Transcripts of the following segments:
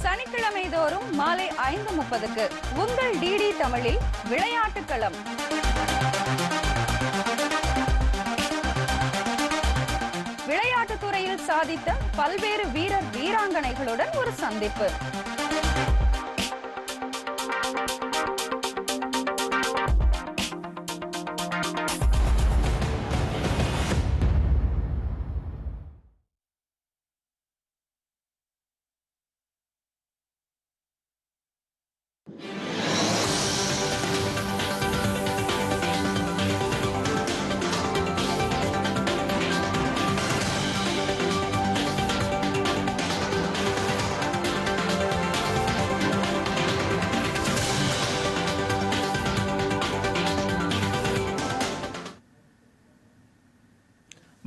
சனிக்கிழமை தோறும் மாலை 5:30க்கு உங்கள் டிடி தமிழில் விளையாட்டு களம். விளையாட்டுத் துறையில் சாதித்த பல்வேறு வீரர் வீராங்கனைகளுடன் ஒரு சந்திப்பு.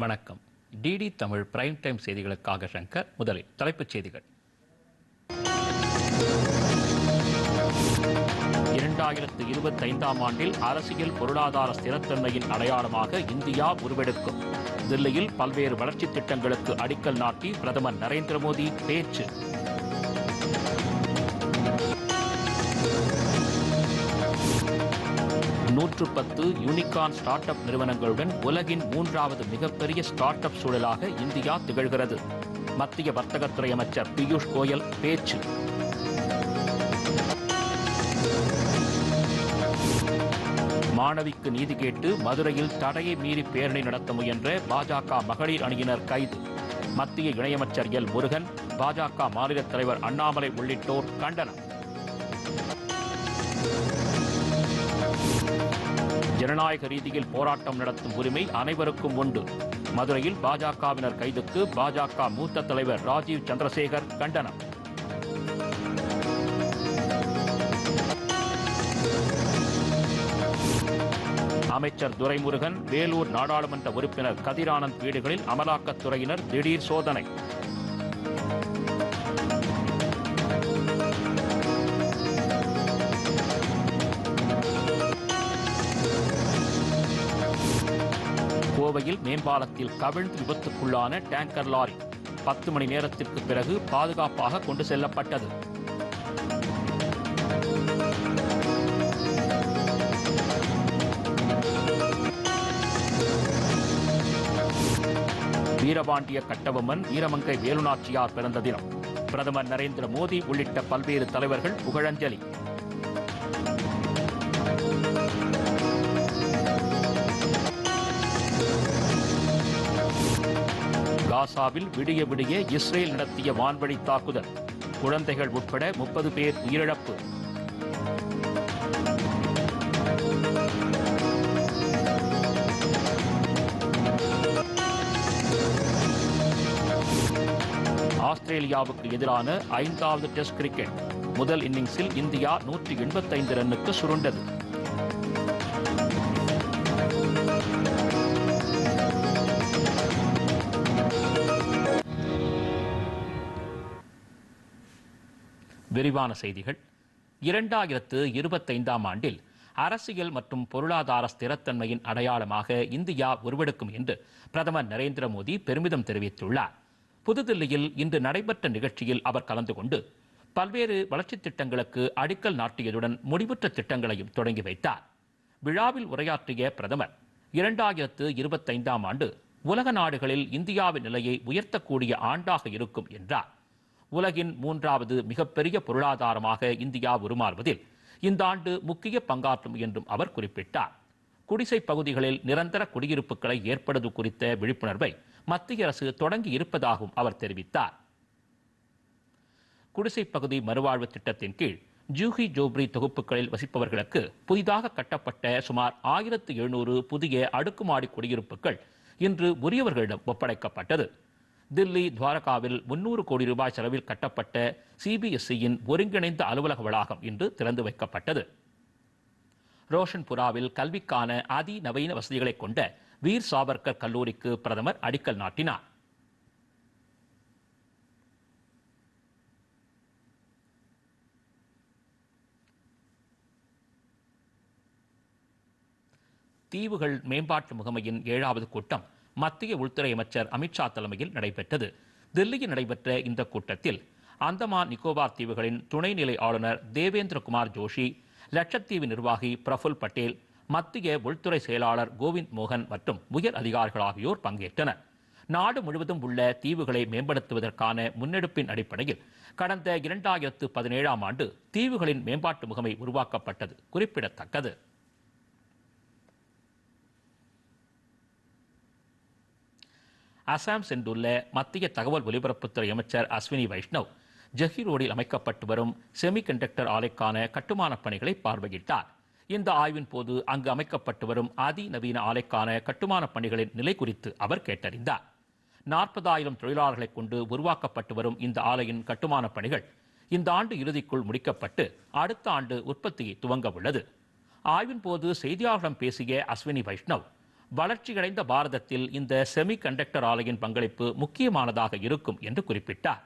வணக்கம். டிடி தமிழ் பிரைம் டைம் செய்திகளுக்காக சங்கர். முதலில் தலைப்புச் செய்திகள். 2025ஆம் ஆண்டில் அரசியல் பொருளாதார ஸ்திரத்தன்மையின் அடையாளமாக இந்தியா உருவெடுக்கும். தில்லியில் பல்வேறு வளர்ச்சித் திட்டங்களுக்கு அடிக்கல் நாட்டி பிரதமர் நரேந்திர மோடி பேச்சு. நூற்று 10 யூனிகார்ன் ஸ்டார்ட் அப் நிறுவனங்களுடன் உலகின் 3வது மிகப்பெரிய ஸ்டார்ட் அப் சூழலாக இந்தியா திகழ்கிறது. மத்திய வர்த்தகத்துறை அமைச்சர் பியூஷ் கோயல் பேச்சு. மாணவிக்கு நீதி கேட்டு மதுரையில் தடையை மீறி பேரணி நடத்த முயன்ற பாஜக மகளிர் அணியினர் கைது. மத்திய இணையமைச்சர் எல் முருகன், பாஜக மாநில தலைவர் அண்ணாமலை உள்ளிட்டோர் கண்டனம். ஜனநாயக ரீதியில் போராட்டம் நடத்தும் உரிமை அனைவருக்கும் உண்டு. மதுரையில் பாஜகவினர் கைதுக்கு பாஜக மூத்த தலைவர் ராஜீவ் சந்திரசேகர் கண்டனம். அமைச்சர் துரைமுருகன், வேலூர் நாடாளுமன்ற உறுப்பினர் கதிரானந்த் வீடுகளில் அமலாக்கத்துறையினர் திடீர் சோதனை. கோவையில் மேம்பாலத்தில் கவிழ்ந்து விபத்துக்குள்ளான டேங்கர் லாரி 10 மணி நேரத்திற்கு பிறகு பாதுகாப்பாக கொண்டு செல்லப்பட்டது. வீரபாண்டிய கட்டபொம்மன், வீரமங்கை வேலுநாச்சியார் பிறந்த தினம். பிரதமர் நரேந்திர மோடி உள்ளிட்ட பல்வேறு தலைவர்கள் புகழஞ்சலி. காசாவில் விடிய விடிய இஸ்ரேல் நடத்திய வான்வழி தாக்குதல். குழந்தைகள் உட்பட 30 பேர் உயிரிழப்பு. ஆஸ்திரேலியாவுக்கு எதிரான 5வது டெஸ்ட் கிரிக்கெட். முதல் இன்னிங்ஸில் இந்தியா 185 ரன்னுக்கு சுருண்டது. விரிவான செய்திகள். 2025ஆம் ஆண்டில் அரசியல் மற்றும் பொருளாதார ஸ்திரத்தன்மையின் அடையாளமாக இந்தியா உருவெடுக்கும் என்று பிரதமர் நரேந்திர மோடி பெருமிதம் தெரிவித்துள்ளார். புதுதில்லியில் இன்று நடைபெற்ற நிகழ்ச்சியில் அவர் கலந்து கொண்டு பல்வேறு வளர்ச்சித் திட்டங்களுக்கு அடிக்கல் நாட்டியதுடன் முடிவுற்ற திட்டங்களையும் தொடங்கி வைத்தார். விழாவில் உரையாற்றிய பிரதமர் 2025ஆம் ஆண்டு உலக நாடுகளில் இந்தியாவின் நிலையை உயர்த்தக்கூடிய ஆண்டாக இருக்கும் என்றார். உலகின் 3வது மிகப்பெரிய பொருளாதாரமாக இந்தியா உருமாறுவதில் இந்த ஆண்டு முக்கிய பங்காற்றும் என்றும் அவர் குறிப்பிட்டார். குடிசை பகுதிகளில் நிரந்தர குடியிருப்புகளை ஏற்படுவது குறித்த விழிப்புணர்வை மத்திய அரசு தொடங்கி இருப்பதாகவும் அவர் தெரிவித்தார். குடிசை பகுதி மறுவாழ்வு திட்டத்தின் கீழ் ஜூஹி ஜோப்ரி தொகுப்புகளில் வசிப்பவர்களுக்கு புதிதாக கட்டப்பட்ட சுமார் 1700 புதிய அடுக்குமாடி குடியிருப்புகள் இன்று உரியவர்களிடம் ஒப்படைக்கப்பட்டது. தில்லி துவாரகாவில் 300 கோடி ரூபாய் செலவில் கட்டப்பட்ட சிபிஎஸ்இயின் ஒருங்கிணைந்த அலுவலக வளாகம் இன்று திறந்து வைக்கப்பட்டது. ரோஷன்புராவில் கல்விக்கான அதிநவீன வசதிகளை கொண்ட வீர் சாவர்கர் கல்லூரிக்கு பிரதமர் அடிக்கல் நாட்டினார். தீவுகள் மேம்பாட்டு முகமையின் 7வது கூட்டம் மத்திய உள்துறை அமைச்சர் அமித்ஷா தலைமையில் நடைபெற்றது. தில்லியில் நடைபெற்ற இந்த கூட்டத்தில் அந்தமான் நிக்கோபார் தீவுகளின் துணைநிலை ஆளுநர் தேவேந்திரகுமார் ஜோஷி, லட்சத்தீவு நிர்வாகி பிரஃபுல் பட்டேல், மத்திய உள்துறை செயலாளர் கோவிந்த் மோகன் மற்றும் உயர் அதிகாரிகள் ஆகியோர் பங்கேற்றனர். நாடு முழுவதும் உள்ள தீவுகளை மேம்படுத்துவதற்கான முன்னெடுப்பின் அடிப்படையில் கடந்த 2017ஆம் ஆண்டு தீவுகளின் மேம்பாட்டு முகமை உருவாக்கப்பட்டது குறிப்பிடத்தக்கது. அசாம் சென்றுள்ள மத்திய தகவல் ஒலிபரப்புத்துறை அமைச்சர் அஸ்வினி வைஷ்ணவ் ஜஹி ரோடில் அமைக்கப்பட்டு வரும் செமிகண்டக்டர் ஆலைக்கான கட்டுமான பணிகளை பார்வையிட்டார். இந்த ஆய்வின் போது அங்கு அமைக்கப்பட்டு வரும் அதிநவீன ஆலைக்கான கட்டுமான பணிகளின் நிலை குறித்து அவர் கேட்டறிந்தார். 40,000 தொழிலாளர்களை கொண்டு உருவாக்கப்பட்டு வரும் இந்த ஆலையின் கட்டுமான பணிகள் இந்த ஆண்டு இறுதிக்குள் முடிக்கப்பட்டு அடுத்த ஆண்டு உற்பத்தியை துவங்க உள்ளது. ஆய்வின் போது செய்தியாளர்களிடம் பேசிய அஸ்வினி வைஷ்ணவ், வளர்ச்சியடைந்த பாரதத்தில் இந்த செமி கண்டக்டர் ஆலையின் பங்களிப்பு முக்கியமானதாக இருக்கும் என்று குறிப்பிட்டார்.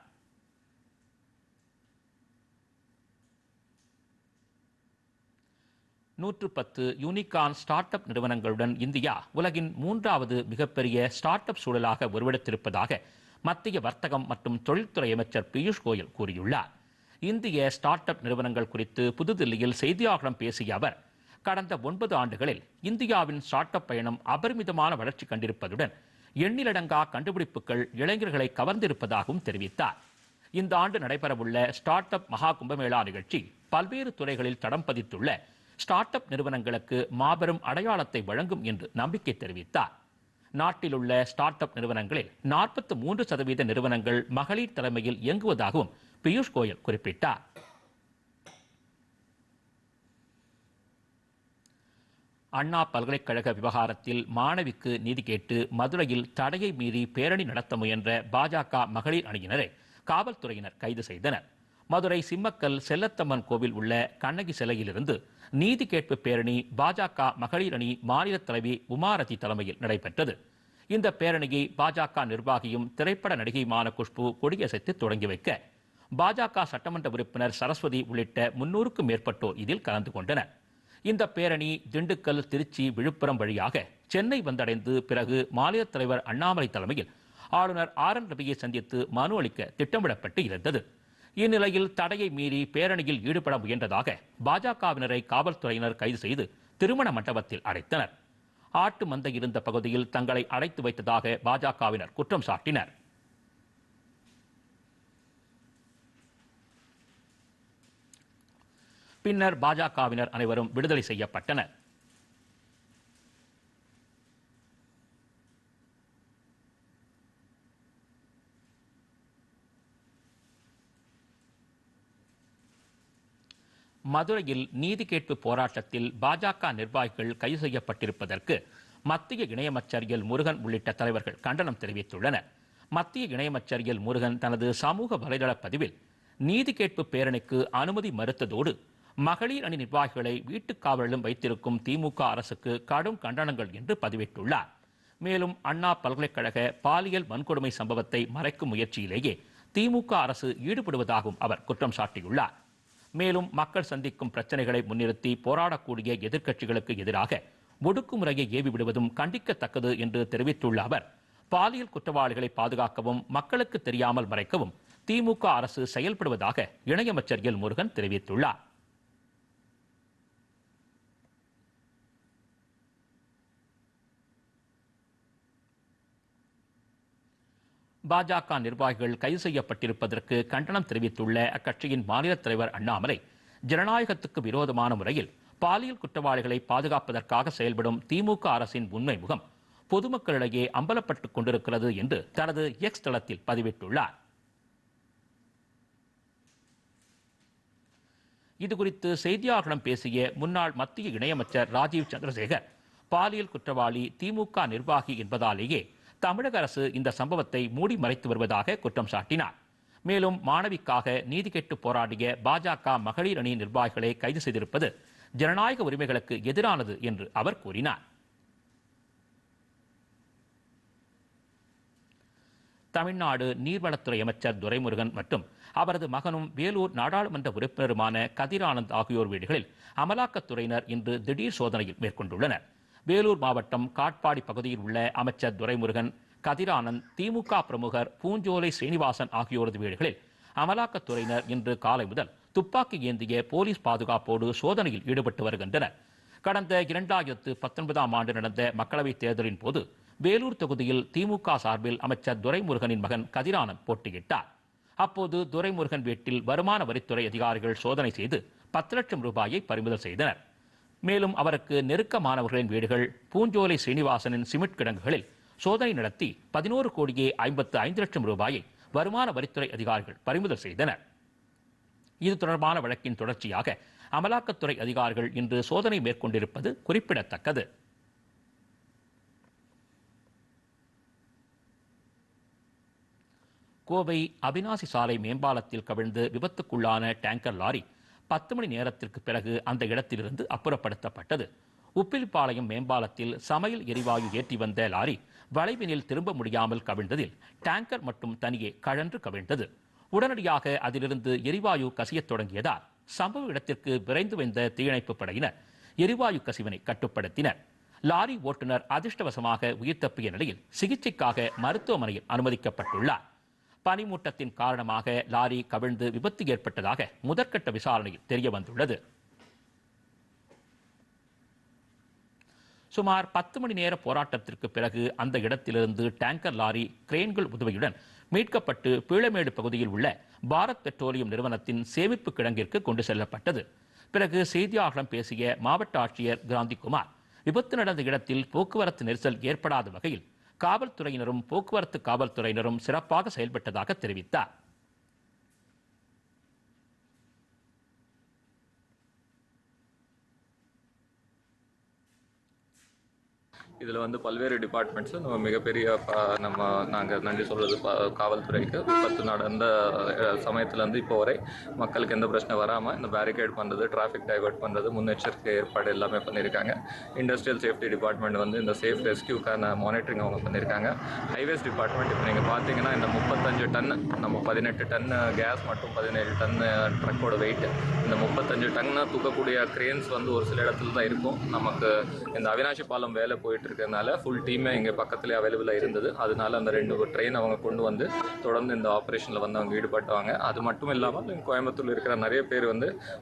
நூற்று யூனிகார்ன் ஸ்டார்ட் அப் நிறுவனங்களுடன் இந்தியா உலகின் 3வது மிகப்பெரிய ஸ்டார்ட் அப் சூழலாக உருவெடுத்திருப்பதாக மத்திய வர்த்தகம் மற்றும் தொழில்துறை அமைச்சர் பியூஷ் கோயல் கூறியுள்ளார். இந்திய ஸ்டார்ட் அப் நிறுவனங்கள் குறித்து புதுதில்லியில் செய்தியாளர்களிடம் பேசிய அவர், கடந்த 9 ஆண்டுகளில் இந்தியாவின் ஸ்டார்ட் அப் பயணம் அபரிமிதமான வளர்ச்சி கண்டிருப்பதுடன் எண்ணிலடங்கா கண்டுபிடிப்புகள் இளைஞர்களை கவர்ந்திருப்பதாகவும் தெரிவித்தார். இந்த ஆண்டு நடைபெறவுள்ள ஸ்டார்ட் அப் மகா கும்பமேளா நிகழ்ச்சி பல்வேறு துறைகளில் தடம் பதித்துள்ள ஸ்டார்ட் அப் நிறுவனங்களுக்கு மாபெரும் அடையாளத்தை வழங்கும் என்று நம்பிக்கை தெரிவித்தார். நாட்டில் உள்ள ஸ்டார்ட் அப் நிறுவனங்களில் 43% நிறுவனங்கள் மகளிர் தலைமையில் இயங்குவதாகவும் பியூஷ் கோயல் குறிப்பிட்டார். அண்ணா பல்கலைக்கழக விவகாரத்தில் மாணவிக்கு நீதி கேட்டு மதுரையில் தடையை மீறி பேரணி நடத்த முயன்ற பாஜக மகளிர் அணியினரை காவல்துறையினர் கைது செய்தனர். மதுரை சிம்மக்கல் செல்லத்தம்மன் கோவில் உள்ள கண்ணகி சிலையிலிருந்து நீதி கேட்பு பேரணி பாஜக மகளிர் அணி மாநில தலைவி உமாரதி தலைமையில் நடைபெற்றது. இந்த பேரணியை பாஜக நிர்வாகியும் திரைப்பட நடிகையுமான குஷ்பு கொடியசைத்து தொடங்கி வைக்க பாஜக சட்டமன்ற உறுப்பினர் சரஸ்வதி உள்ளிட்ட 300க்கும் மேற்பட்டோர் இதில் கலந்து கொண்டனர். இந்த பேரணி திண்டுக்கல், திருச்சி, விழுப்புரம் வழியாக சென்னை வந்தடைந்து பிறகு மாநில தலைவர் அண்ணாமலை தலைமையில் ஆளுநர் RN ரவியை சந்தித்து மனு அளிக்க திட்டமிடப்பட்டு இருந்தது. இந்நிலையில் தடையை மீறி பேரணியில் ஈடுபட முயன்றதாக பாஜகவினரை காவல்துறையினர் கைது செய்து திருமண மண்டபத்தில் அடைத்தனர். ஆட்டு மந்தை இருந்த பகுதியில் தங்களை அடைத்து வைத்ததாக பாஜகவினர் குற்றம் சாட்டினர். பின்னர் பாஜகவினர் அனைவரும் விடுதலை செய்யப்பட்டனர். மதுரையில் நீதி கேட்பு போராட்டத்தில் பாஜக நிர்வாகிகள் கைது செய்யப்பட்டிருப்பதற்கு மத்திய இணையமைச்சர் எல் முருகன் உள்ளிட்ட தலைவர்கள் கண்டனம் தெரிவித்துள்ளனர். மத்திய இணையமைச்சர் எல் முருகன் தனது சமூக வலைதள பதிவில் நீதி கேட்பு பேரணிக்கு அனுமதி மறுத்ததோடு மகளிர் அணி நிர்வாகிகளை வீட்டுக் காவலிலும் வைத்திருக்கும் திமுக அரசுக்கு கடும் கண்டனங்கள் என்று பதிவிட்டுள்ளார். மேலும் அண்ணா பல்கலைக்கழக பாலியல் வன்கொடுமை சம்பவத்தை மறைக்கும் முயற்சியிலேயே திமுக அரசு ஈடுபடுவதாகவும் அவர் குற்றம் சாட்டியுள்ளார். மேலும் மக்கள் சந்திக்கும் பிரச்சனைகளை முன்னிறுத்தி போராடக்கூடிய எதிர்க்கட்சிகளுக்கு எதிராக ஒடுக்குமுறையை ஏவி விடுவதும் கண்டிக்கத்தக்கது என்று தெரிவித்துள்ள அவர், பாலியல் குற்றவாளிகளை பாதுகாக்கவும் மக்களுக்கு தெரியாமல் மறைக்கவும் திமுக அரசு செயல்படுவதாக இணையமைச்சர் எல் முருகன் தெரிவித்துள்ளார். பாஜக நிர்வாகிகள் கைது செய்யப்பட்டிருப்பதற்கு கண்டனம் தெரிவித்துள்ள அக்கட்சியின் மாநில தலைவர் அண்ணாமலை, ஜனநாயகத்துக்கு விரோதமான முறையில் பாலியல் குற்றவாளிகளை பாதுகாப்பதற்காக செயல்படும் திமுக அரசின் உண்மை முகம் பொதுமக்களிடையே அம்பலப்பட்டுக் கொண்டிருக்கிறது என்று தனது எக்ஸ் தளத்தில் பதிவிட்டுள்ளார். இதுகுறித்து செய்தியாளர்களிடம் பேசிய முன்னாள் மத்திய இணையமைச்சர் ராஜீவ் சந்திரசேகர், பாலியல் குற்றவாளி திமுக நிர்வாகி என்பதாலேயே தமிழக அரசு இந்த சம்பவத்தை மூடி மறைத்து வருவதாக குற்றம் சாட்டினார். மேலும் மாணவிக்காக நீதி கேட்டு போராடிய பாஜக மகளிர் அணி நிர்வாகிகளை கைது செய்திருப்பது ஜனநாயக உரிமைகளுக்கு எதிரானது என்று அவர் கூறினார். தமிழ்நாடு நீர்வளத்துறை அமைச்சர் துரைமுருகன் மற்றும் அவரது மகனும் வேலூர் நாடாளுமன்ற உறுப்பினருமான கதிர் ஆனந்த் ஆகியோர் வீடுகளில் அமலாக்கத்துறையினர் இன்று திடீர் சோதனையில் மேற்கொண்டுள்ளனர். வேலூர் மாவட்டம் காட்பாடி பகுதியில் உள்ள அமைச்சர் துரைமுருகன், கதிர் ஆனந்த், திமுக பிரமுகர் பூஞ்சோலை ஸ்ரீனிவாசன் ஆகியோரது வீடுகளில் அமலாக்கத்துறையினர் இன்று காலை முதல் துப்பாக்கி ஏந்திய போலீஸ் பாதுகாப்போடு சோதனையில் ஈடுபட்டு வருகின்றனர். கடந்த 2019ஆம் ஆண்டு நடந்த மக்களவைத் தேர்தலின் போது வேலூர் தொகுதியில் திமுக சார்பில் அமைச்சர் துரைமுருகனின் மகன் கதிரானந்த் போட்டியிட்டார். அப்போது துரைமுருகன் வீட்டில் வருமான வரித்துறை அதிகாரிகள் சோதனை செய்து 10 லட்சம் ரூபாயை பறிமுதல் செய்தனர். மேலும் அவருக்கு நெருக்கமானவர்களின் வீடுகள் பூஞ்சோலை சீனிவாசனின் சிமெண்ட் கிடங்குகளில் சோதனை நடத்தி 11 கோடியே 55 லட்சம் ரூபாயை வருமான வரித்துறை அதிகாரிகள் பறிமுதல் செய்தனர். இது தொடர்பான வழக்கின் தொடர்ச்சியாக அமலாக்கத்துறை அதிகாரிகள் இன்று சோதனை மேற்கொண்டிருப்பது குறிப்பிடத்தக்கது. கோவை அவிநாசி சாலை மேம்பாலத்தில் கவிழ்ந்து விபத்துக்குள்ளான டேங்கர் லாரி 10 மணி நேரத்திற்கு பிறகு அந்த இடத்திலிருந்து அப்புறப்படுத்தப்பட்டது. உப்பிலிப்பாளையம் மேம்பாலத்தில் சமையல் எரிவாயு ஏற்றி வந்த லாரி வளைவினில் திரும்ப முடியாமல் கவிழ்ந்ததில் டேங்கர் மட்டும் தனியே கழன்று கவிழ்ந்தது. உடனடியாக அதிலிருந்து எரிவாயு கசியத் தொடங்கியதால் சம்பவ இடத்திற்கு விரைந்து வந்த தீயணைப்பு படையினர் எரிவாயு கசிவினை கட்டுப்படுத்தினர். லாரி ஓட்டுநர் அதிர்ஷ்டவசமாக உயிர் தப்பிய நிலையில் சிகிச்சைக்காக மருத்துவமனையில் அனுமதிக்கப்பட்டுள்ளார். பனிமூட்டத்தின் காரணமாக லாரி கவிழ்ந்து விபத்து ஏற்பட்டதாக முதற்கட்ட விசாரணையில் தெரியவந்துள்ளது. சுமார் 10 மணி நேர போராட்டத்திற்கு பிறகு அந்த இடத்திலிருந்து டேங்கர் லாரி கிரேன்கள் உதவியுடன் மீட்கப்பட்டு பீளமேடு பகுதியில் உள்ள பாரத் பெட்ரோலியம் நிறுவனத்தின் சேமிப்பு கிடங்கிற்கு கொண்டு செல்லப்பட்டது. பிறகு செய்தியாளர்களிடம் பேசிய மாவட்ட ஆட்சியர் கிராந்திகுமார், விபத்து நடந்த இடத்தில் போக்குவரத்து நெரிசல் ஏற்படாத வகையில் காவல்துறையினரும் போக்குவரத்து காவல்துறையினரும் சிறப்பாக செயல்பட்டதாக தெரிவித்தார். இதில் பல்வேறு டிபார்ட்மெண்ட்ஸ் நம்ம மிகப்பெரிய நாங்கள் நன்றி சொல்கிறது காவல்துறைக்கு. விபத்து நடந்த சமயத்துலேருந்து இப்போ வரை மக்களுக்கு எந்த பிரச்சனை வராமல் இந்த பேரிகேட் பண்ணுறது, டிராஃபிக் டைவர்ட் பண்ணுறது, முன்னெச்சரிக்கை ஏற்பாடு எல்லாமே பண்ணியிருக்காங்க. இண்டஸ்ட்ரியல் சேஃப்டி டிபார்ட்மெண்ட் இந்த சேஃப் ரெஸ்கியூக்கான மானிட்டரிங் அவங்க பண்ணியிருக்காங்க. ஹைவேஸ் டிபார்ட்மெண்ட் இப்போ நீங்கள் பார்த்தீங்கன்னா இந்த 35 டன், நம்ம 18 டன் கேஸ் மற்றும் 17 டன் ட்ரக்கோட வெயிட், இந்த 35 டன்னு தூக்கக்கூடிய கிரேன்ஸ் ஒரு சில இடத்துல தான் இருக்கும். நமக்கு இந்த அவினாசி பாலம் வேலை போயிட்டு இருக்கிறதுனால ஃபுல் டீமே இங்கே பக்கத்துலேயே அவைலபிளாக இருந்தது. அதனால அந்த 2 ட்ரெயின் அவங்க கொண்டு தொடர்ந்து இந்த ஆப்ரேஷனில் அவங்க ஈடுபட்டாங்க. அது மட்டும் இல்லாமல் கோயம்புத்தூரில் இருக்கிற நிறைய பேர்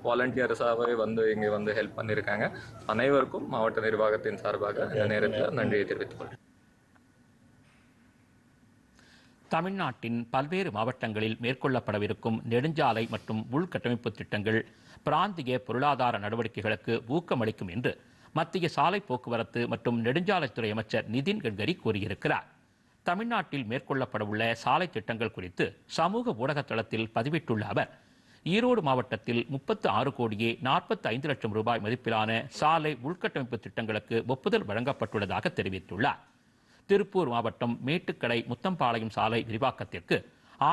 வாலண்டியர்ஸாகவே இங்கே ஹெல்ப் பண்ணியிருக்காங்க. அனைவருக்கும் மாவட்ட நிர்வாகத்தின் சார்பாக இந்த நேரத்தில் நன்றியை தெரிவித்துக் கொள்கிறேன். தமிழ்நாட்டின் பல்வேறு மாவட்டங்களில் மேற்கொள்ளப்படவிருக்கும் நெடுஞ்சாலை மற்றும் உள்கட்டமைப்பு திட்டங்கள் பிராந்திய பொருளாதார நடவடிக்கைகளுக்கு ஊக்கமளிக்கும் என்று மத்திய சாலை போக்குவரத்து மற்றும் நெடுஞ்சாலைத்துறை அமைச்சர் நிதின் கட்கரி கூறியிருக்கிறார். தமிழ்நாட்டில் மேற்கொள்ளப்படவுள்ள சாலை திட்டங்கள் குறித்து சமூக ஊடக தளத்தில் பதிவிட்டுள்ள அவர், ஈரோடு மாவட்டத்தில் 36 கோடியே 45 லட்சம் ரூபாய் மதிப்பிலான சாலை உள்கட்டமைப்பு திட்டங்களுக்கு ஒப்புதல் வழங்கப்பட்டுள்ளதாக தெரிவித்துள்ளார். திருப்பூர் மாவட்டம் மேட்டுக்கடை முத்தம்பாளையம் சாலை விரிவாக்கத்திற்கு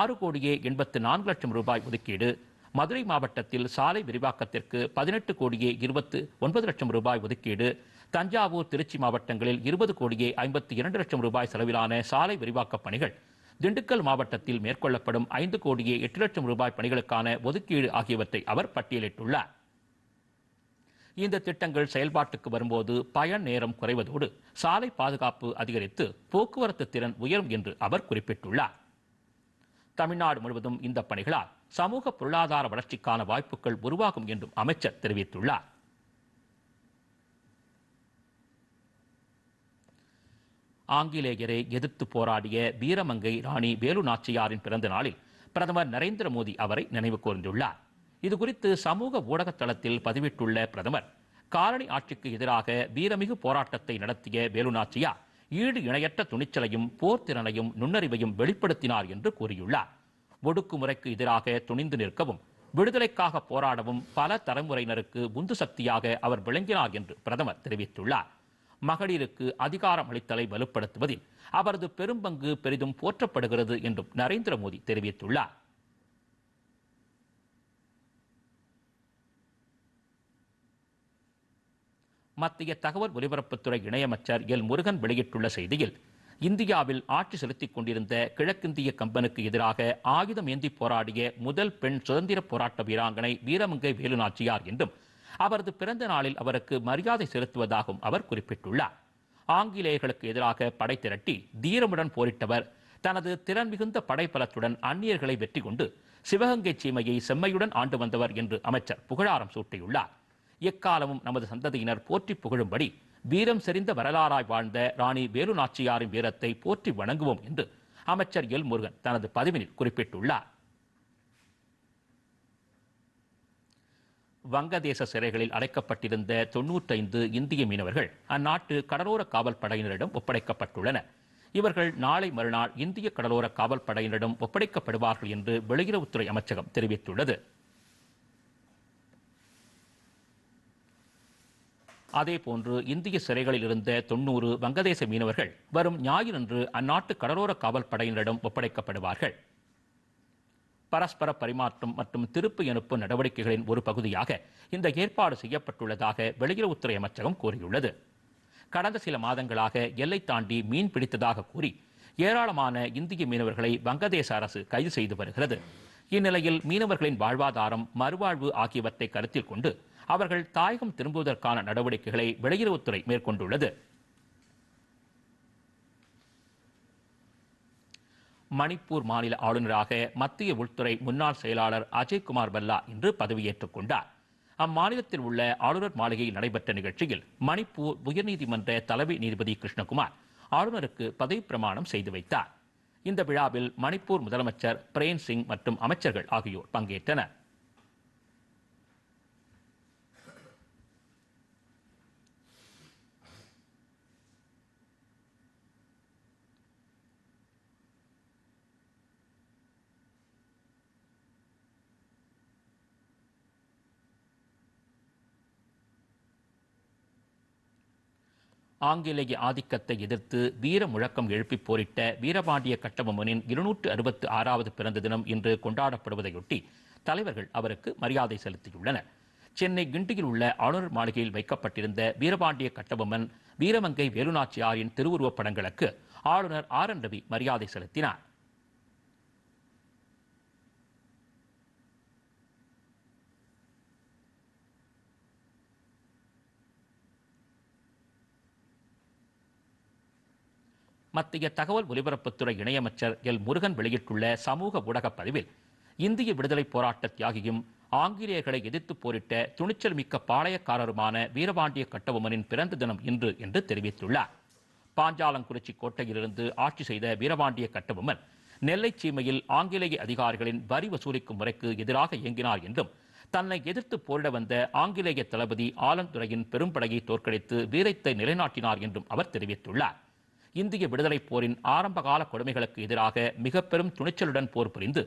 6 கோடியே 84 லட்சம் ரூபாய் ஒதுக்கீடு, மதுரை மாவட்டத்தில் சாலை விரிவாக்கத்திற்கு 18 கோடியே 29 லட்சம் ரூபாய் ஒதுக்கீடு, தஞ்சாவூர் திருச்சி மாவட்டங்களில் 20 கோடியே 52 லட்சம் ரூபாய் செலவிலான சாலை விரிவாக்கப் பணிகள், திண்டுக்கல் மாவட்டத்தில் மேற்கொள்ளப்படும் 5 கோடியே 8 லட்சம் ரூபாய் பணிகளுக்கான ஒதுக்கீடு ஆகியவற்றை அவர் பட்டியலிட்டுள்ளார். இந்த திட்டங்கள் செயல்பாட்டுக்கு வரும்போது பயன் நேரம் குறைவதோடு சாலை பாதுகாப்பு அதிகரித்து போக்குவரத்து திறன் உயரும் என்று அவர் குறிப்பிட்டுள்ளார். தமிழ்நாடு முழுவதும் இந்த பணிகளால் சமூக பொருளாதார வளர்ச்சிக்கான வாய்ப்புகள் உருவாகும் என்றும் அமைச்சர் தெரிவித்துள்ளார். ஆங்கிலேயரை எதிர்த்து போராடிய வீரமங்கை ராணி வேலு நாச்சியாரின் பிறந்த நாளில் பிரதமர் நரேந்திர மோடி அவரை நினைவு கூர்ந்துள்ளார். இதுகுறித்து சமூக ஊடக தளத்தில் பதிவிட்டுள்ள பிரதமர், காலனி ஆட்சிக்கு எதிராக வீரமிகு போராட்டத்தை நடத்திய வேலு நாச்சியார் ஈடு இணையற்ற துணிச்சலையும் போர்த்திறனையும் நுண்ணறிவையும் வெளிப்படுத்தினார் என்று கூறியுள்ளார். ஒடுக்குமுறைக்கு எதிராக துணிந்து நிற்கவும் விடுதலைக்காக போராடவும் பல தலைமுறையினருக்கு உந்து சக்தியாக அவர் விளங்கினார் என்று பிரதமர் தெரிவித்துள்ளார். மகளிருக்கு அதிகாரம் அளித்தலை வலுப்படுத்துவதில் அவரது பெரும்பங்கு பெரிதும் போற்றப்படுகிறது என்றும் நரேந்திர மோடி தெரிவித்துள்ளார். மத்திய தகவல் ஒலிபரப்புத்துறை இணையமைச்சர் எல் முருகன் வெளியிட்டுள்ள செய்தியில், இந்தியாவில் ஆட்சி செலுத்திக் கொண்டிருந்த கிழக்கிந்திய கம்பனுக்கு எதிராக ஆயுதம் ஏந்தி போராடிய முதல் பெண் சுதந்திர போராட்ட வீராங்கனை வீரமங்கை வேலு நாச்சியார் என்றும் அவரது பிறந்த நாளில் அவருக்கு மரியாதை செலுத்துவதாகவும் அவர் குறிப்பிட்டுள்ளார். ஆங்கிலேயர்களுக்கு எதிராக படை திரட்டி தீரமுடன் போரிட்டவர். தனது திறன் மிகுந்த படைபலத்துடன் அந்நியர்களை வெற்றி கொண்டு சிவகங்கை சீமையை செம்மையுடன் ஆண்டு வந்தவர் என்று அமைச்சர் புகழாரம் சூட்டியுள்ளார். எக்காலமும் நமது சந்ததியினர் போற்றி புகழும்படி வீரம் செறிந்த வரலாறாய் வாழ்ந்த ராணி வேலு நாச்சியாரின் வீரத்தை போற்றி வணங்குவோம் என்று அமைச்சர் எல் முருகன் தனது பதிவினில் குறிப்பிட்டுள்ளார். வங்கதேச சிறைகளில் அடைக்கப்பட்டிருந்த 95 இந்திய மீனவர்கள் அந்நாட்டு கடலோர காவல் படையினரிடம் ஒப்படைக்கப்பட்டுள்ளனர். இவர்கள் நாளை மறுநாள் இந்திய கடலோர காவல் படையினரிடம் ஒப்படைக்கப்படுவார்கள் என்று வெளியுறவுத்துறை அமைச்சகம் தெரிவித்துள்ளது. அதேபோன்று இந்திய சிறைகளில் இருந்த 90 வங்கதேச மீனவர்கள் வரும் ஞாயிறன்று அந்நாட்டு கடலோர காவல் படையினரிடம் ஒப்படைக்கப்படுவார்கள். பரஸ்பர பரிமாற்றம் மற்றும் திருப்பி அனுப்பும் நடவடிக்கைகளின் ஒரு பகுதியாக இந்த ஏற்பாடு செய்யப்பட்டுள்ளதாக வெளியுறவுத்துறை அமைச்சகம் கூறியுள்ளது. கடந்த சில மாதங்களாக எல்லை தாண்டி மீன் பிடித்ததாக கூறி ஏராளமான இந்திய மீனவர்களை வங்கதேச அரசு கைது செய்து வருகிறது. இந்நிலையில் மீனவர்களின் வாழ்வாதாரம், மறுவாழ்வு ஆகியவற்றை கருத்தில் கொண்டு அவர்கள் தாயகம் திரும்புவதற்கான நடவடிக்கைகளை வெளியுறவுத்துறை மேற்கொண்டுள்ளது. மணிப்பூர் மாநில ஆளுநராக மத்திய உள்துறை முன்னாள் செயலாளர் அஜய்குமார் பல்லா இன்று பதவியேற்றுக் கொண்டார். அம்மாநிலத்தில் உள்ள ஆளுநர் மாளிகையில் நடைபெற்ற நிகழ்ச்சியில் மணிப்பூர் உயர்நீதிமன்ற தலைமை நீதிபதி கிருஷ்ணகுமார் ஆளுநருக்கு பதவி பிரமாணம் செய்து வைத்தார். இந்த விழாவில் மணிப்பூர் முதலமைச்சர் பிரேன் சிங் மற்றும் அமைச்சர்கள் ஆகியோர் பங்கேற்றனர். ஆங்கிலேய ஆதிக்கத்தை எதிர்த்து வீர முழக்கம் எழுப்பி போரிட்ட வீரபாண்டிய கட்டபொம்மனின் 266வது பிறந்த தினம் இன்று கொண்டாடப்படுவதையொட்டி தலைவர்கள் அவருக்கு மரியாதை செலுத்தியுள்ளனர். சென்னை கிண்டியில் உள்ள ஆளுநர் மாளிகையில் வைக்கப்பட்டிருந்த வீரபாண்டிய கட்டபொம்மன், வீரமங்கை வேலுநாச்சியாரின் திருவுருவப் படங்களுக்கு ஆளுநர் ஆர் என் ரவி மரியாதை செலுத்தினார். மத்திய தகவல் ஒலிபரப்புத்துறை இணையமைச்சர் எல் முருகன் வெளியிட்டுள்ள சமூக ஊடக பதிவில், இந்திய விடுதலை போராட்ட தியாகியும் ஆங்கிலேயர்களை எதிர்த்து போரிட்ட துணிச்சல் மிக்க பாளையக்காரருமான வீரபாண்டிய கட்டபொம்மனின் பிறந்த தினம் இன்று என்று தெரிவித்துள்ளார். பாஞ்சாலங்குறிச்சி கோட்டையிலிருந்து ஆட்சி செய்த வீரபாண்டிய கட்டபொம்மன் நெல்லை சீமையில் ஆங்கிலேய அதிகாரிகளின் வரி வசூலிக்கும் முறைக்கு எதிராக இயங்கினார் என்றும், தன்னை எதிர்த்து போரிட வந்த ஆங்கிலேய தளபதி ஆலந்துறையின் பெரும்படையை தோற்கடித்து வீரத்தை நிலைநாட்டினார் என்றும் அவர் தெரிவித்துள்ளார். இந்திய விடுதலை போரின் ஆரம்பகால கொடுமைகளுக்கு எதிராக மிக பெரும் துணிச்சலுடன் போர் புரிந்து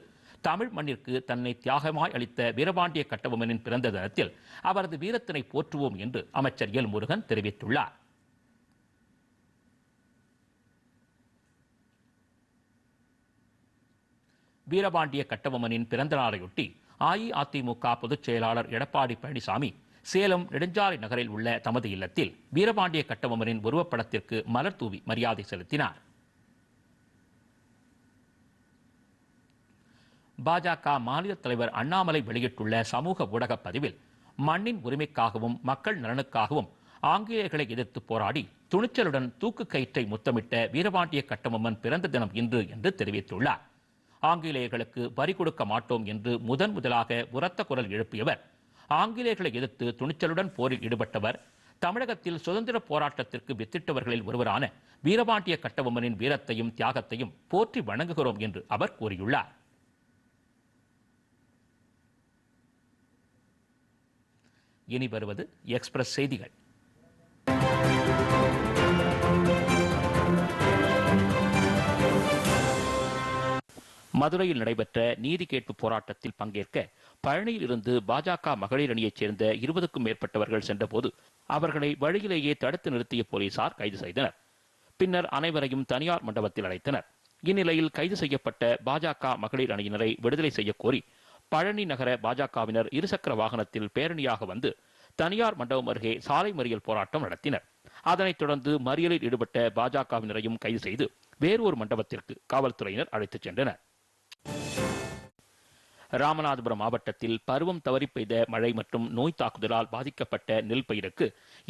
தமிழ் மண்ணிற்கு தன்னை தியாகமாய் அளித்த வீரபாண்டிய கட்டபொம்மனின் பிறந்த தினத்தில் அவரது வீரத்தினை போற்றுவோம் என்று அமைச்சர் எல் முருகன் தெரிவித்துள்ளார். வீரபாண்டிய கட்டபொம்மனின் பிறந்த நாளையொட்டி அஇஅதிமுக பொதுச் செயலாளர் எடப்பாடி பழனிசாமி சேலம் நெடுஞ்சாலை நகரில் உள்ள தமது இல்லத்தில் வீரபாண்டிய கட்டபொம்மனின் உருவப்படத்திற்கு மலர் தூவி மரியாதை செலுத்தினார். பாஜக மாநில தலைவர் அண்ணாமலை வெளியிட்டுள்ள சமூக ஊடக பதிவில், மண்ணின் உரிமைக்காகவும் மக்கள் நலனுக்காகவும் ஆங்கிலேயர்களை எதிர்த்து போராடி துணிச்சலுடன் தூக்கு கயிற்றை முத்தமிட்ட வீரபாண்டிய கட்டபொம்மன் பிறந்த தினம் இன்று என்று தெரிவித்துள்ளார். ஆங்கிலேயர்களுக்கு வரி கொடுக்க மாட்டோம் என்று முதலாக உரத்த குரல் எழுப்பியவர், ஆங்கிலேயர்களை எதிர்த்து துணிச்சலுடன் போரில் ஈடுபட்டவர், தமிழகத்தில் சுதந்திர போராட்டத்திற்கு வித்திட்டவர்களில் ஒருவரான வீரபாண்டிய கட்டபொம்மனின் வீரத்தையும் தியாகத்தையும் போற்றி வணங்குகிறோம் என்று அவர் கூறியுள்ளார். இனி வருவது எக்ஸ்பிரஸ் செய்திகள். மதுரையில் நடைபெற்ற நீதி கேட்பு போராட்டத்தில் பங்கேற்க பழனியில் இருந்து பாஜக மகளிர் அணியைச் சேர்ந்த 20க்கும் மேற்பட்டவர்கள் சென்றபோது அவர்களை வழியிலேயே தடுத்து நிறுத்திய போலீசார் கைது செய்தனர். பின்னர் அனைவரையும் தனியார் மண்டபத்தில் அடைத்தனர். இந்நிலையில் கைது செய்யப்பட்ட பாஜக மகளிர் அணியினரை விடுதலை செய்ய கோரி பழனி நகர பாஜகவினர் இருசக்கர வாகனத்தில் பேரணியாக வந்து தனியார் மண்டபம் அருகே சாலை மறியல் போராட்டம் நடத்தினர். அதனைத் தொடர்ந்து மறியலில் ஈடுபட்ட பாஜகவினரையும் கைது செய்து வேறொரு மண்டபத்திற்கு காவல்துறையினர் அழைத்துச் சென்றனர். ராமநாதபுரம் மாவட்டத்தில் பருவம் தவறி பெய்த மழை மற்றும் நோய் தாக்குதலால் பாதிக்கப்பட்ட நெல் பயிருக்கு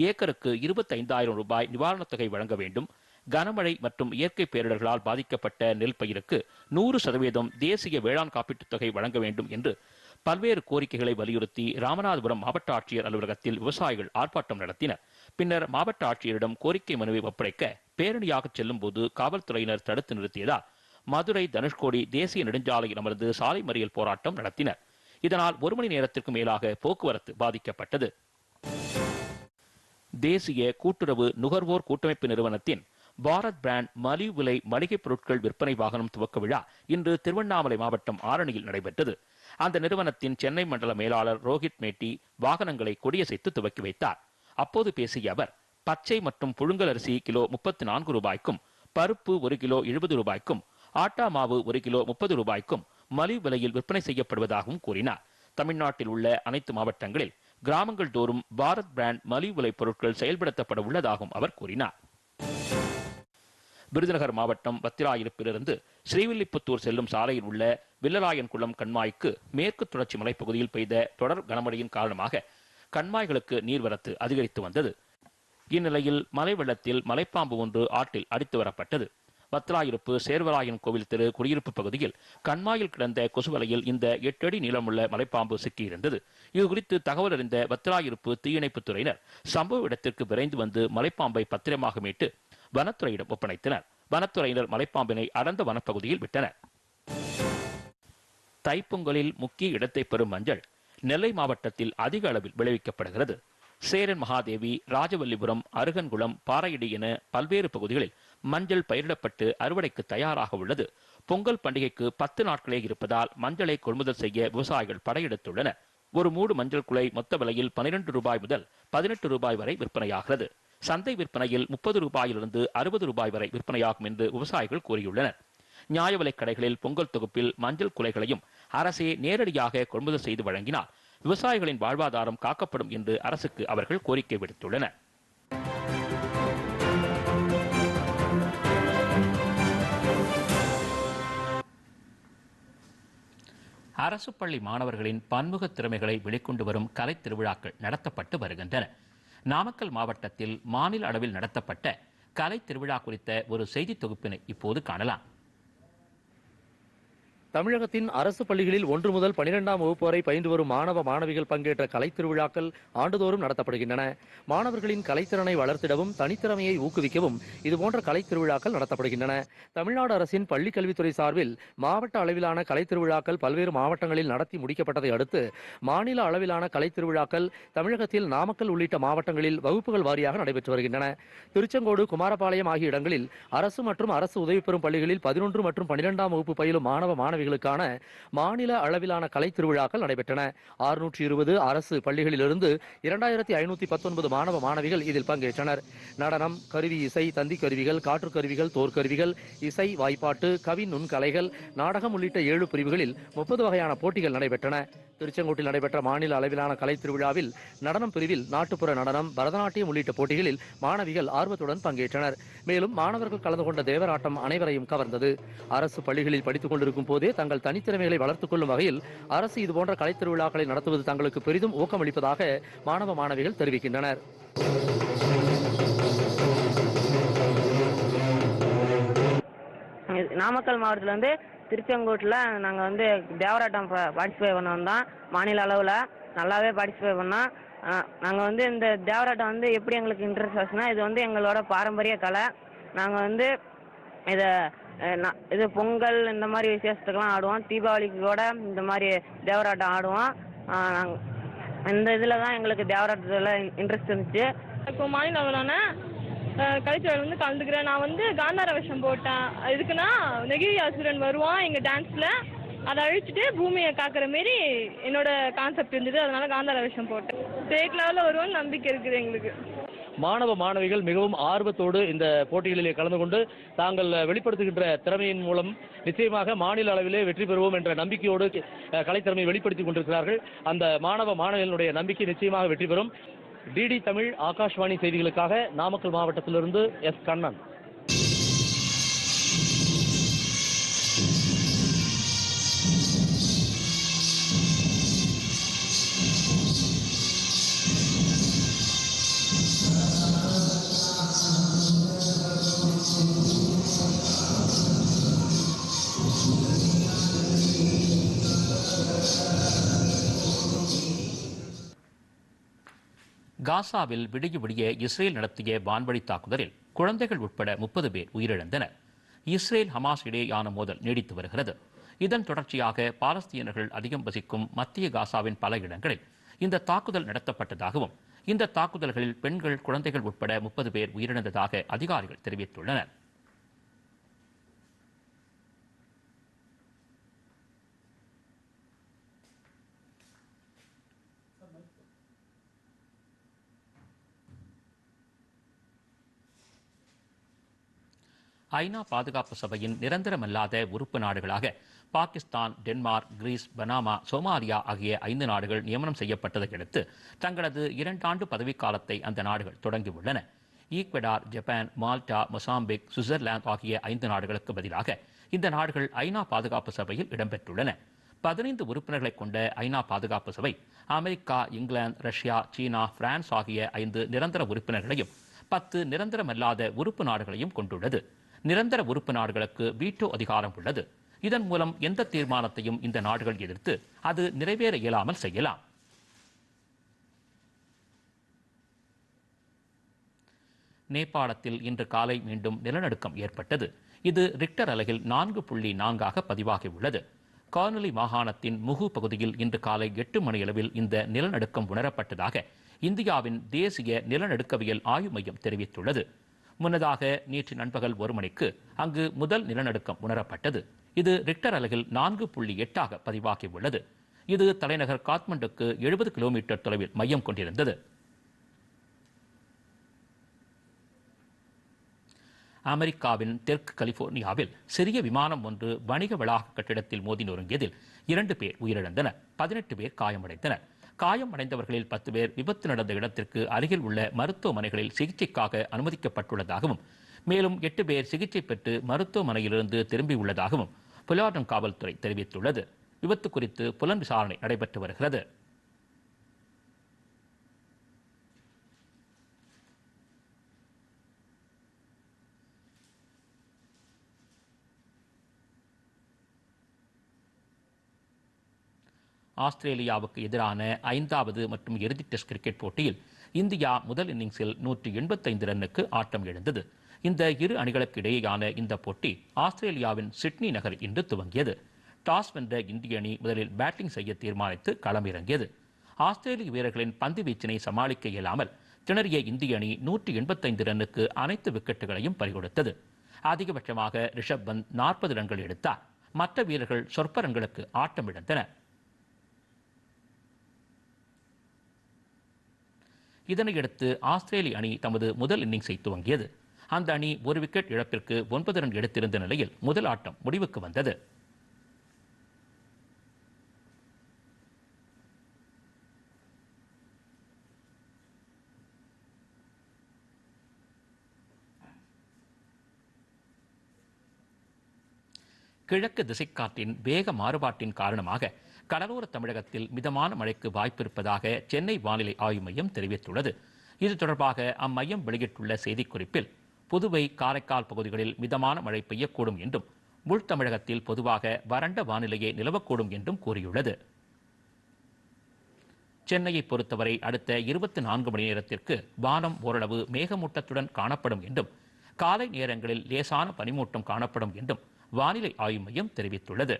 ஏக்கருக்கு 25,000 ரூபாய் நிவாரணத் தொகை வழங்க வேண்டும், கனமழை மற்றும் இயற்கை பேரிடர்களால் பாதிக்கப்பட்ட நெல் பயிருக்கு 100% தேசிய வேளாண் காப்பீட்டுத் தொகை வழங்க வேண்டும் என்று பல்வேறு கோரிக்கைகளை வலியுறுத்தி ராமநாதபுரம் மாவட்ட ஆட்சியர் அலுவலகத்தில் விவசாயிகள் ஆர்ப்பாட்டம் நடத்தினர். பின்னர் மாவட்ட ஆட்சியரிடம் கோரிக்கை மனுவை ஒப்படைக்க பேரணியாக செல்லும் போது காவல்துறையினர் தடுத்து நிறுத்தியதால் மதுரை தனுஷ்கோடி தேசிய நெடுஞ்சாலையில் அமர்ந்து சாலை மறியல் போராட்டம் நடத்தினர். இதனால் 1 மணி நேரத்திற்கு மேலாக போக்குவரத்து பாதிக்கப்பட்டது. தேசிய கூட்டுறவு நுகர்வோர் கூட்டமைப்பு நிறுவனத்தின் பாரத் பிராண்ட் மலிவு விலை மளிகைப் பொருட்கள் விற்பனை வாகனம் துவக்க விழா இன்று திருவண்ணாமலை மாவட்டம் ஆரணியில் நடைபெற்றது. அந்த நிறுவனத்தின் சென்னை மண்டல மேலாளர் ரோஹித் மேட்டி வாகனங்களை கொடியசைத்து துவக்கி வைத்தார். அப்போது பேசிய அவர், பச்சை மற்றும் புழுங்கல் அரிசி கிலோ 34 ரூபாய்க்கும், பருப்பு 1 கிலோ 70 ரூபாய்க்கும், ஆட்டா மாவு 1 கிலோ 30 ரூபாய்க்கும் மலிவு விலையில் விற்பனை செய்யப்படுவதாகவும் கூறினார். தமிழ்நாட்டில் உள்ள அனைத்து மாவட்டங்களில் கிராமங்கள் தோறும் பாரத் பிராண்ட் மலிவு விலை பொருட்கள் செயல்படுத்தப்பட உள்ளதாகவும் அவர் கூறினார். விருதுநகர் மாவட்டம் வத்திராயிருப்பிலிருந்து ஸ்ரீவில்லிபுத்தூர் செல்லும் சாலையில் உள்ள வில்லராயன்குளம் கண்மாய்க்கு மேற்கு தொடர்ச்சி மலைப்பகுதியில் பெய்த தொடர் கனமழையின் காரணமாக கண்மாய்களுக்கு நீர்வரத்து அதிகரித்து வந்தது. இந்நிலையில் மழை வெள்ளத்தில் மலைப்பாம்பு ஒன்று ஆற்றில் அடித்து வரப்பட்டது. வத்திராயிருப்பு சேர்வராயன் கோவில் தெரு குடியிருப்பு பகுதியில் கண்மாயில் கிடந்த கொசுவலையில் இந்த 8 அடி நீளமுள்ள மலைப்பாம்பு சிக்கியிருந்தது. இதுகுறித்து தகவல் அறிந்த வத்திராயிருப்பு தீயணைப்புத் துறையினர் சம்பவ இடத்திற்கு விரைந்து வந்து மலைப்பாம்பை பத்திரமாக மீட்டு வனத்துறையிடம் ஒப்படைத்தனர். வனத்துறையினர் மலைப்பாம்பினை அடர்ந்த வனப்பகுதியில் விட்டனர். தைப்பொங்கலில் முக்கிய இடத்தை பெறும் மஞ்சள் நெல்லை மாவட்டத்தில் அதிக அளவில் விளைவிக்கப்படுகிறது. சேரன் மகாதேவி, ராஜவல்லிபுரம், அருகன்குளம், பாறையடி என பல்வேறு பகுதிகளில் மஞ்சள் பயிரிடப்பட்டு அறுவடைக்கு தயாராக உள்ளது. பொங்கல் பண்டிகைக்கு 10 நாட்களே இருப்பதால் மஞ்சளை கொள்முதல் செய்ய விவசாயிகள் படையெடுத்துள்ளனர். ஒரு மூடு மஞ்சள் குலை மொத்த விலையில் 12 ரூபாய் முதல் 18 ரூபாய் வரை விற்பனையாகிறது. சந்தை விற்பனையில் 30 ரூபாயிலிருந்து 60 ரூபாய் வரை விற்பனையாகும் என்று விவசாயிகள் கூறியுள்ளனர். நியாய விலைக் கடைகளில் பொங்கல் தொகுப்பில் மஞ்சள் குலைகளையும் அரசே நேரடியாக கொள்முதல் செய்து வழங்கினால் விவசாயிகளின் வாழ்வாதாரம் காக்கப்படும் என்று அரசுக்கு அவர்கள் கோரிக்கை விடுத்துள்ளனர். அரசு பள்ளி மாணவர்களின் பன்முக திறமைகளை வெளிக்கொண்டு வரும் கலை திருவிழாக்கள் நடத்தப்பட்டு வருகின்றன. நாமக்கல் மாவட்டத்தில் மாநில அளவில் நடத்தப்பட்ட கலை திருவிழா குறித்த ஒரு செய்தி தொகுப்பினை இப்போது காணலாம். தமிழகத்தின் அரசு பள்ளிகளில் 1 முதல் 12ஆம் வகுப்பு வரை பயின்று வரும் மாணவ மாணவிகள் பங்கேற்ற கலைத் திருவிழாக்கள் ஆண்டுதோறும் நடத்தப்படுகின்றன. மாணவர்களின் கலைத்திறனை வளர்த்திடவும் தனித்திறமையை ஊக்குவிக்கவும் இதுபோன்ற கலைத் திருவிழாக்கள் நடத்தப்படுகின்றன. தமிழ்நாடு அரசின் பள்ளிக் கல்வித்துறை சார்பில் மாவட்ட அளவிலான கலைத் திருவிழாக்கள் பல்வேறு மாவட்டங்களில் நடத்தி முடிக்கப்பட்டதை அடுத்து மாநில அளவிலான கலைத் திருவிழாக்கள் தமிழகத்தில் நாமக்கல் உள்ளிட்ட மாவட்டங்களில் வகுப்புகள் வாரியாக நடைபெற்று வருகின்றன. திருச்செங்கோடு, குமாரபாளையம் ஆகிய இடங்களில் அரசு மற்றும் அரசு உதவி பெறும் பள்ளிகளில் 11 மற்றும் 12ஆம் வகுப்பு பயிலும் மாணவ மாணவிகளுக்கான மாநில அளவிலான கலை திருவிழாக்கள் நடைபெற்றன. 620 அரசு பள்ளிகளிலிருந்து 2519 மாணவ மாணவிகள் இதில் பங்கேற்றனர். நடனம், கருவி இசை, தந்தி கருவிகள், காற்று கருவிகள், தோற்கருவிகள், இசை, வாய்ப்பாட்டு, கவி நுண்கலைகள், நாடகம் உள்ளிட்ட 7 பிரிவுகளில் 30 வகையான போட்டிகள் நடைபெற்றன. திருச்செங்கோட்டில் நடைபெற்ற மாநில அளவிலான கலை திருவிழாவில் நடனம் பிரிவில் நாட்டுப்புற நடனம், பரதநாட்டியம் உள்ளிட்ட போட்டிகளில் மாணவிகள் ஆர்வத்துடன் பங்கேற்றனர். மேலும் மாணவர்கள் கலந்து கொண்ட தேவராட்டம் அனைவரையும் கவர்ந்தது. அரசு பள்ளிகளில் படித்துக் கொண்டிருக்கும் போதே தங்கள் தனித்திறமைகளை வளர்த்துக் கொள்ளும் வகையில் அரசு இதுபோன்ற கலை திருவிழாக்களை நடத்துவது தங்களுக்கு பெரிதும் ஊக்கமளிப்பதாக மாணவ மாணவிகள் தெரிவிக்கின்றனர். நாமக்கல் மாவட்டத்தில் வந்து திருச்செங்கோட்டில் நாங்கள் தேவராட்டம் பார்ட்டிசிபேட் பண்ண வந்தோம். மாநில அளவில் நல்லாவே பார்ட்டிசிபேட் பண்ணோம். நாங்கள் இந்த தேவராட்டம் எப்படி எங்களுக்கு இன்ட்ரெஸ்ட் ஆச்சுன்னா, இது எங்களோட பாரம்பரிய கலை. நாங்கள் இது பொங்கல் இந்த மாதிரி விசேஷத்துக்கெல்லாம் ஆடுவோம். தீபாவளிக்கு கூட இந்த மாதிரி தேவராட்டம் ஆடுவோம். நாங்கள் இந்த இதில் தான் எங்களுக்கு தேவராட்டத்தில் இன்ட்ரெஸ்ட் இருந்துச்சு. இப்போ மாநில அளவிலான கலைத்துறையில் கலந்துக்கிறேன். நான் காந்தார வேஷம் போட்டேன். இதுக்குன்னா நெகிழி அசுரன் வருவான் எங்கள் டான்ஸில். அதை அழிச்சிட்டு பூமியை காக்கிற மாரி என்னோட கான்செப்ட் இருந்தது. அதனால காந்தார வேஷம் போட்டேன். ஸ்டேட் லெவலில் வருவோம்னு நம்பிக்கை இருக்குது எங்களுக்கு. மாணவ மாணவிகள் மிகவும் ஆர்வத்தோடு இந்த போட்டிகளிலே கலந்து கொண்டு தாங்கள் வெளிப்படுத்துகின்ற திறமையின் மூலம் நிச்சயமாக மாநில அளவிலே வெற்றி பெறுவோம் என்ற நம்பிக்கையோடு கலைத்திறமையை வெளிப்படுத்திக் கொண்டிருக்கிறார்கள். அந்த மாணவ மாணவிகளுடைய நம்பிக்கை நிச்சயமாக வெற்றி பெறும். டிடி தமிழ் ஆகாஷ்வாணி செய்திகளுக்காக நாமக்கல் மாவட்டத்திலிருந்து எஸ். கண்ணன். காசாவில் விடிய விடிய இஸ்ரேல் நடத்திய வான்வழி தாக்குதலில் குழந்தைகள் உட்பட 30 பேர் உயிரிழந்தனர். இஸ்ரேல் ஹமாஸ் இடையேயான மோதல் நீடித்து வருகிறது. இதன் தொடர்ச்சியாக பாலஸ்தீனர்கள் அதிகம் வசிக்கும் மத்திய காசாவின் பல இடங்களில் இந்த தாக்குதல் நடத்தப்பட்டதாகவும் இந்த தாக்குதல்களில் பெண்கள், குழந்தைகள் உட்பட 30 பேர் உயிரிழந்ததாக அதிகாரிகள் தெரிவித்துள்ளனர். ஐநா பாதுகாப்பு சபையின் நிரந்தரமல்லாத உறுப்பு நாடுகளாக Pakistan, Denmark, Greece, Panama, Somalia ஆகிய 5 நாடுகள் நியமனம் செய்யப்பட்டதை அடுத்து தங்களது 2 ஆண்டு பதவிக்காலத்தை அந்த நாடுகள் தொடங்கியுள்ளன. Ecuador, Japan, Malta, Mozambique, Switzerland ஆகிய 5 நாடுகளுக்கு பதிலாக இந்த நாடுகள் ஐநா பாதுகாப்பு சபையில் இடம்பெற்றுள்ளன. 15 உறுப்பினர்களை கொண்ட ஐநா பாதுகாப்பு சபை அமெரிக்கா, இங்கிலாந்து, ரஷ்யா, சீனா, பிரான்ஸ் ஆகிய 5 நிரந்தர உறுப்பினர்களையும் 10 நிரந்தரமல்லாத உறுப்பு நாடுகளையும் கொண்டுள்ளது. நிரந்தர உறுப்பு நாடுகளுக்கு வீட்டோ அதிகாரம் உள்ளது. இதன் மூலம் எந்த தீர்மானத்தையும் இந்த நாடுகள் எதிர்த்து அது நிறைவேற இயலாமல் செய்யலாம். நேபாளத்தில் இன்று காலை மீண்டும் நிலநடுக்கம் ஏற்பட்டது. இது ரிக்டர் அலகில் 4.4 பதிவாகியுள்ளது. கார்னலி மாகாணத்தின் முகு பகுதியில் இன்று காலை 8 மணியளவில் இந்த நிலநடுக்கம் உணரப்பட்டதாக இந்தியாவின் தேசிய நிலநடுக்கவியல் ஆய்வு மையம் தெரிவித்துள்ளது. முன்னதாக நேற்று நண்பகல் 1 மணிக்கு அங்கு முதல் நிலநடுக்கம் உணரப்பட்டது. இது ரிக்டர் அலகில் 4.8 பதிவாகியுள்ளது. இது தலைநகர் காத்மண்டுக்கு 70 கிலோமீட்டர் தொலைவில் மையம் கொண்டிருந்தது. அமெரிக்காவின் தெற்கு கலிபோர்னியாவில் சிறிய விமானம் ஒன்று வணிக வளாக கட்டிடத்தில் மோதி நொறுங்கியதில் 2 பேர் உயிரிழந்தனர், 18 பேர் காயமடைந்தனர். காயமடைந்தவர்களில் 10 பேர் விபத்து நடந்த இடத்திற்கு அருகில் உள்ள மருத்துவமனைகளில் சிகிச்சைக்காக அனுமதிக்கப்பட்டுள்ளதாகவும் மேலும் 8 பேர் சிகிச்சை பெற்று மருத்துவமனையிலிருந்து திரும்பியுள்ளதாகவும் புலாடன் காவல்துறை தெரிவித்துள்ளது. விபத்து குறித்து புலன் விசாரணை நடைபெற்று வருகிறது. ஆஸ்திரேலியாவுக்கு எதிரான 5வது மற்றும் இறுதி டெஸ்ட் கிரிக்கெட் போட்டியில் இந்தியா முதல் இன்னிங்ஸில் 185 ரன்னுக்கு ஆட்டம் இழந்தது. இந்த இரு அணிகளுக்கு இடையேயான இந்த போட்டி ஆஸ்திரேலியாவின் சிட்னி நகரில் இன்று துவங்கியது. டாஸ் வென்ற இந்திய அணி முதலில் பேட்டிங் செய்ய தீர்மானித்து களமிறங்கியது. ஆஸ்திரேலிய வீரர்களின் பந்து வீச்சினை சமாளிக்க இயலாமல் திணறிய இந்திய அணி 185 ரன்னுக்கு அனைத்து விக்கெட்டுகளையும் பறிகொடுத்தது. அதிகபட்சமாக ரிஷப் பந்த் 40 ரன்கள் எடுத்தார். மற்ற வீரர்கள் சொற்ப ரன்களுக்கு ஆட்டம் இழந்தனர். இதனையடுத்து ஆஸ்திரேலிய அணி தமது முதல் இன்னிங்ஸை துவங்கியது. அந்த அணி 1 விக்கெட் இழப்பிற்கு 9 ரன் எடுத்திருந்த நிலையில் முதல் ஆட்டம் முடிவுக்கு வந்தது. கிழக்கு திசைக்காற்றின் வேக மாறுபாட்டின் காரணமாக கடலோர தமிழகத்தில் மிதமான மழைக்கு வாய்ப்பிருப்பதாக சென்னை வானிலை ஆய்வு மையம் தெரிவித்துள்ளது. இது தொடர்பாக அம்மையம் வெளியிட்டுள்ள செய்திக்குறிப்பில் புதுவை, காரைக்கால் பகுதிகளில் மிதமான மழை பெய்யக்கூடும் என்றும் உள் தமிழகத்தில் பொதுவாக வறண்ட வானிலையே நிலவக்கூடும் என்றும் கூறியுள்ளது. சென்னையை பொறுத்தவரை அடுத்த 24 மணி நேரத்திற்கு வானம் ஓரளவு மேகமூட்டத்துடன் காணப்படும் என்றும் காலை நேரங்களில் லேசான பனிமூட்டம் காணப்படும் என்றும் வானிலை ஆய்வு மையம் தெரிவித்துள்ளது.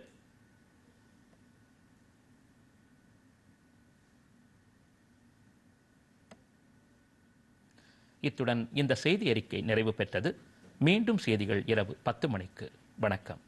இத்துடன் இந்த செய்தி அறிக்கை நிறைவு பெற்றது. மீண்டும் செய்திகள் இரவு 10 மணிக்கு. வணக்கம்.